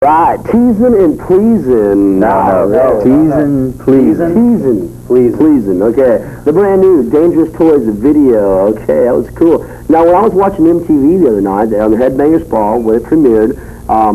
Right, teasing and pleasing. No. Teasing, pleasing. Pleasing, okay. The brand new Dangerous Toys video, okay, that was cool. Now, when I was watching MTV the other night, on the Headbangers Ball, when it premiered,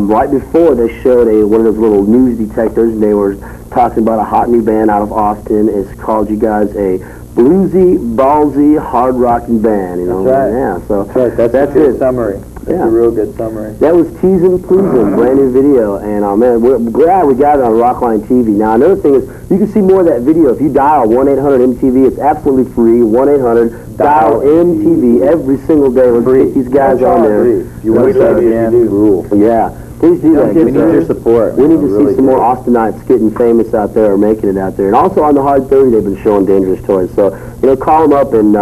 right before they showed one of those little news detectors, and they were talking about a hot new band out of Austin. It's called, you guys, a bluesy, ballsy, hard-rocking band, you know? That's right. Yeah, so that's a good summary. That's a real good summary. That was Teasing Pleasing, brand new video, and man, we're glad we got it on Rockline TV. Now, another thing is, you can see more of that video if you dial 1-800-MTV. It's absolutely free, 1-800-DIAL-MTV every single day. Let's get these guys on there. You want to start again? Rule. Yeah. Please do that. We need your support. We need to see some more Austinites getting famous out there or making it out there. And also on the Hard 30, they've been showing Dangerous Toys. So, call them up and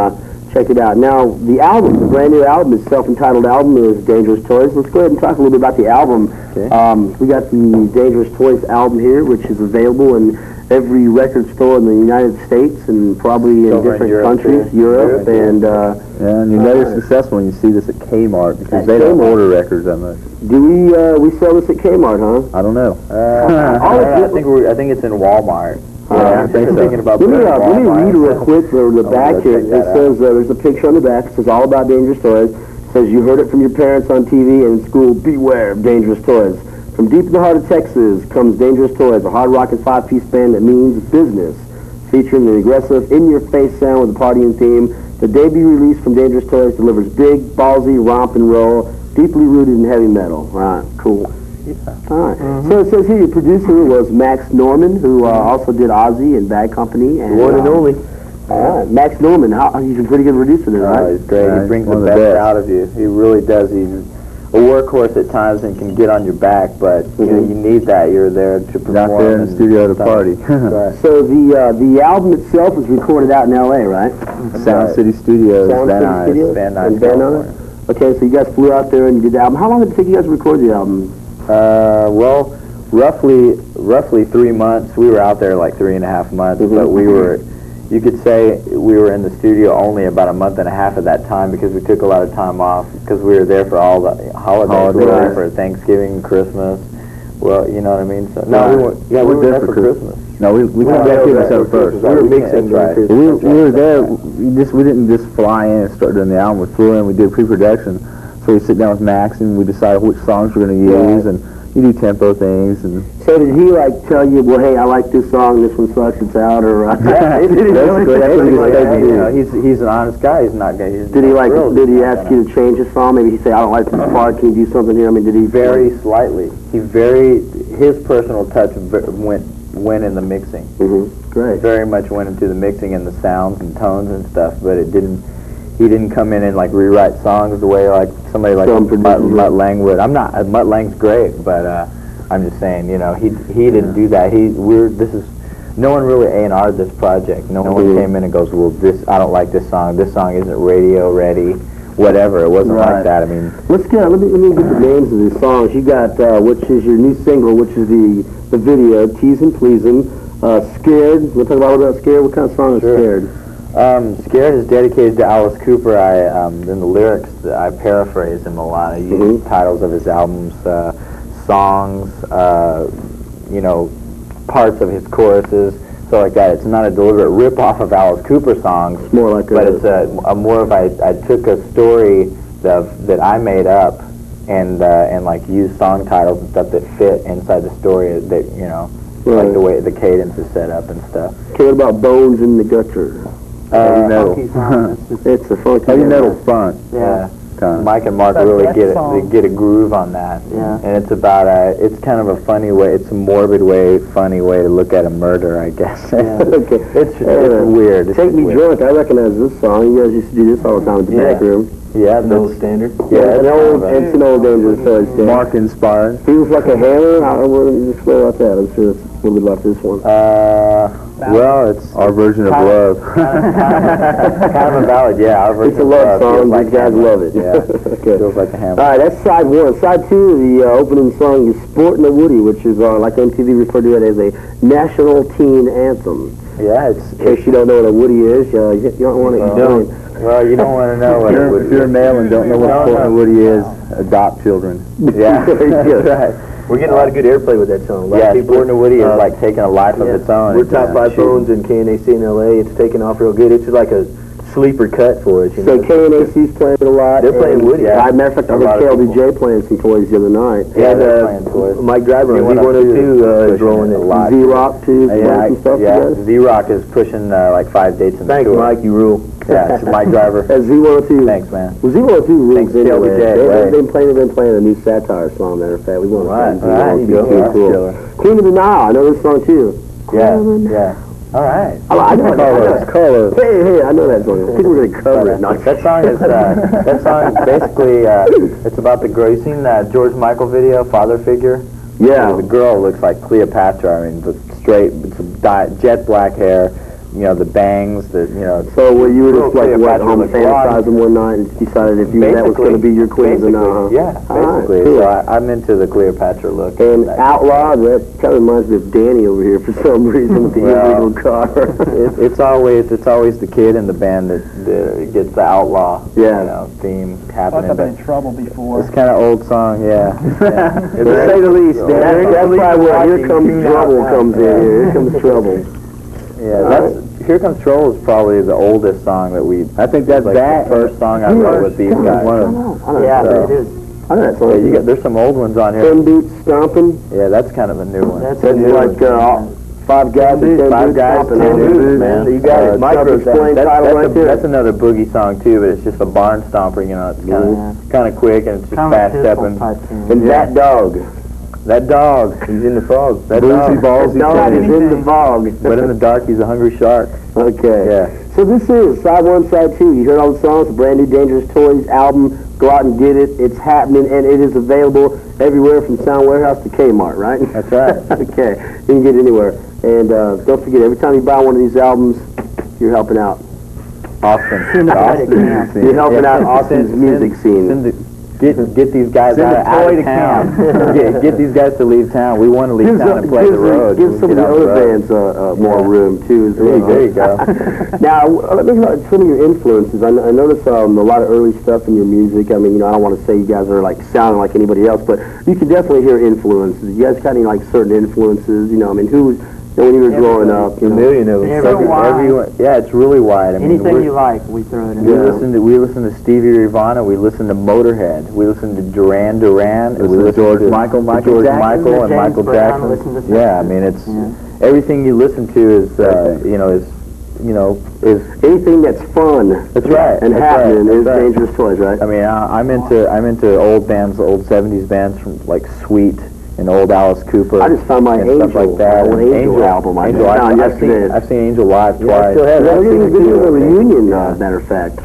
check it out. Now, the album, the brand new album, is self-entitled album, is Dangerous Toys. Let's go ahead and talk a little bit about the album. Okay. We got the Dangerous Toys album here, which is available in every record store in the United States and probably in different countries, Europe, and and you know you're successful when you see this at Kmart because they don't order records that much. Do we sell this at Kmart, huh? I don't know. I think it's in Walmart. Yeah, I think so. Thinking about let me read real quick the back here. It that says there's a picture on the back. It says all about Dangerous Toys. It says you heard it from your parents on TV and in school. Beware of Dangerous Toys. From deep in the heart of Texas comes Dangerous Toys, a hard-rocking 5-piece band that means business, featuring an aggressive, in-your-face sound with a partying theme. The debut release from Dangerous Toys delivers big, ballsy, romp and roll, deeply rooted in heavy metal. Right, cool. Yeah. All right. So it says here your producer was Max Norman, who also did Ozzy and Bad Company. And, one and only. Max Norman, he's a pretty good producer there, right? He's great. He brings the best out of you. He really does. He's a workhorse at times and can get on your back, but you need that. You're there to perform. Not there in the studio to party. Right. So the album itself was recorded out in L.A., right? Sound City Studios, Sound City Studios? Van Nuys, California. Okay, so you guys flew out there and you did the album. How long did it take you guys to record the album? Well, roughly 3 months. We were out there like 3.5 months, but we were, you could say we were in the studio only about a month and a half of that time because we took a lot of time off because we were there for all the holidays. We were there for Thanksgiving, Christmas. Well, you know what I mean? So, no, we were there for Christmas. No, we came back here first. We were mixing, right? We were there. We didn't just fly in and start doing the album. We flew in. We did pre-production. So we sit down with Max and we decide which songs we're going to use, and you do tempo things. And so did he tell you, well, hey, I like this song, this one sucks, it's out, or he's an honest guy. He's not gay. Did he ask you to change his song? Maybe he'd say, I don't like this part. Can you do something here? I mean, did he very slightly? His personal touch went in the mixing. Great. Very much went into the mixing and the sounds and tones and stuff, but it didn't. He didn't come in and rewrite songs the way somebody like Mutt Lang would. Mutt Lang's great, but I'm just saying, he didn't do that. No one really A&R'd this project. No one came in and goes, well, I don't like this song. This song isn't radio ready. Whatever. It wasn't like that. I mean, let me get the names of these songs. You got which is your new single, which is the video, Teasing Pleasing, Scared. We'll talk about Scared. What kind of song is Scared? Scared is dedicated to Alice Cooper. In the lyrics, I paraphrase him a lot. I use titles of his albums, songs, parts of his choruses, so like that. It's not a deliberate rip-off of Alice Cooper songs, it's more like it's more of I took a story that I made up and used song titles and stuff that fit inside the story that, like the way the cadence is set up and stuff. Okay, what about Bones in the Gutter? Heavy metal. It's a funky heavy metal fun. Yeah. Mike and Mark really get a groove on that. Yeah. And it's about it's kind of a funny way. It's a morbid way, funny way to look at a murder, I guess. Yeah. Okay. It's weird. Take Me Drunk. I recognize this song. You guys used to do this all the time at the back room. Yeah, an old standard. Yeah, it's an old Dangerous Toys standard. Mark inspired. Feels Like a Hammer. I wouldn't explain about that. I'm sure it's a little bit about this one. Well, it's our version of love. Kind of a ballad, yeah. Our version it's a love song. These guys love it. Yeah. Okay. Feels Like a Hammer. All right, that's side one. Side two, the opening song is Sportin' a Woody, which is, like MTV referred to it as a national teen anthem. Yeah, in case you don't know what a Woody is, you don't want to explain. Well, you don't want to know what a Woody is. If you're a male and don't know what Sportin' a Woody is, adopt children. Yeah, that's right. We're getting a lot of good airplay with that song. Yeah, Sportin' and Woody is like taking a life of its own. We're top 5 phones in KNAC in LA. It's taking off real good. It's like a sleeper cut for us. You know? So KNAC's playing it a lot. They're playing Woody. Yeah. Matter of fact, I heard KLBJ playing some toys the other night. Yeah, they're playing toys. Mike Driver on Z102 is rolling it a lot. Z-Rock too. Yeah, some stuff Z-Rock is pushing like 5 dates in the tour. Thanks, Mike. You rule. Yeah, it's Mike Driver. Z102. Thanks, man. Well, Z102 rules anyway. KLBJ, They've been playing a new satire song, matter of fact. We want to play Z102. Queen of the Nile. I know this song too. Yeah. All right. I know that. Color. Hey, I know that song. People are going to cover it. That song is that song basically it's about the gracing George Michael video, father figure. Yeah. The girl looks like Cleopatra. I mean, the straight, jet black hair. You know, the bangs, So you were just like home fantasizing one night and decided if that was going to be your queen of the Nile. Yeah, basically. Right, cool. So I'm into the Cleopatra look. And Outlaw, that kind of reminds me of Danny over here for some reason with the illegal car. it's always the kid in the band that gets the outlaw theme happening. I've been in trouble before. It's kind of old song, yeah. To say the least, that's probably where Here Comes Trouble comes in here. Here Comes Trouble. Yeah, Here Comes Trouble is probably the oldest song that we. I think that's like the first song I wrote with these guys. It is. I know that song. Yeah, there's some old ones on here. 10 Boots Stomping. Yeah, that's kind of a new one. That's like 5 guys with 10 boots stomping. 10 boots, man. You got it. Self-explained title right there. That's another boogie song too, but it's just a barn stomper. You know, it's kind of quick and it's just fast stepping. And That Dog. That dog, he's in the fog. That dog is in the fog. But in the dark, he's a hungry shark. Okay. Yeah. So this is Side 1, Side 2. You heard all the songs, the brand new Dangerous Toys album. Go out and get it. It's happening, and it is available everywhere from Sound Warehouse to Kmart, right? That's right. Okay. You can get it anywhere. And don't forget, every time you buy one of these albums, you're helping out Austin. You're helping out Austin's music scene. Get these guys out of town. Get these guys to leave town. We want to leave town and play the road. Give some of the other bands more room, too. As well. There you go. Now, let me talk about some of your influences. I noticed a lot of early stuff in your music. I mean, I don't want to say you guys are like sounding like anybody else, but you can definitely hear influences. You guys got any like certain influences? I mean, who was... when you were growing up, a million of them. Everyone, yeah, it's really wide. I mean, anything you like, we throw it in. We listen to Stevie Ray Vaughan, we listen to Motorhead, we listen to Duran Duran, we listen to George Michael, and Michael Jackson. Yeah, I mean, it's everything you listen to is is anything that's fun. That's right. And happening is Dangerous Toys, right? I mean, I'm into old bands, old '70s bands from like Sweet. And old Alice Cooper. I just found my Angel, stuff like that. Angel album. I found yesterday. I've seen Angel live twice. I still have. They're doing a reunion, matter of fact.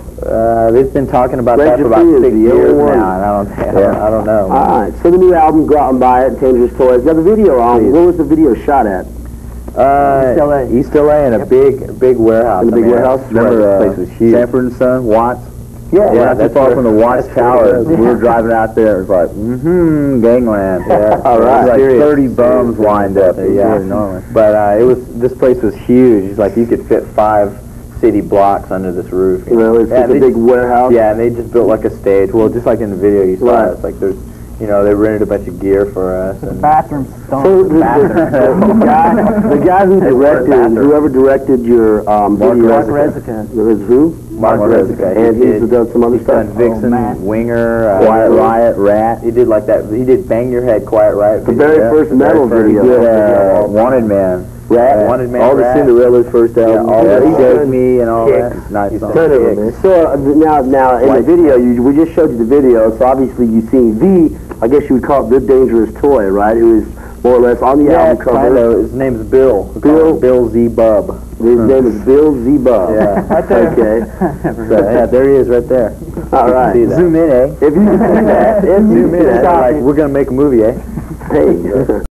They've been talking about that for about 6 years now, and I don't know. All right, so the new album, go out and buy it, Dangerous Toys. Now the video, where was the video shot at? East LA in a big warehouse. In a big warehouse? Remember the place was huge. Sanford and Son, Watts? Yeah, that's far from the Watts Tower. We were driving out there. It was like, gangland. Yeah, all right. Like 30 bums lined up. Yeah, but this place was huge. It's like you could fit 5 city blocks under this roof. Well, it's a big warehouse. Yeah, and they just built like a stage. Well, just like in the video you saw, it's like there's. They rented a bunch of gear for us. The bathroom stunk. So the guy who directed, whoever directed your video, Mark Rezica. Who? Mark Rezica. And he's done some other stuff. Vixen, Winger, Quiet Riot, Rat. He did like that. He did Bang Your Head, Quiet Riot. The very first metal video. He did Wanted Man. Rat, Wanted Man, all the Cinderella's first album. Shake Me and all that. Nice song. Ton of them, man. So now in the video, we just showed you the video. So obviously you've seen I guess you would call it the Dangerous Toy, right? It was more or less on the album cover. Kind of. His name is Bill. Bill Z Bub. His name is Bill Z Bub. Yeah. Right there. Okay. There he is, right there. All right. Zoom in, eh? If you can see that, Zoom in, like we're gonna make a movie, eh? Hey.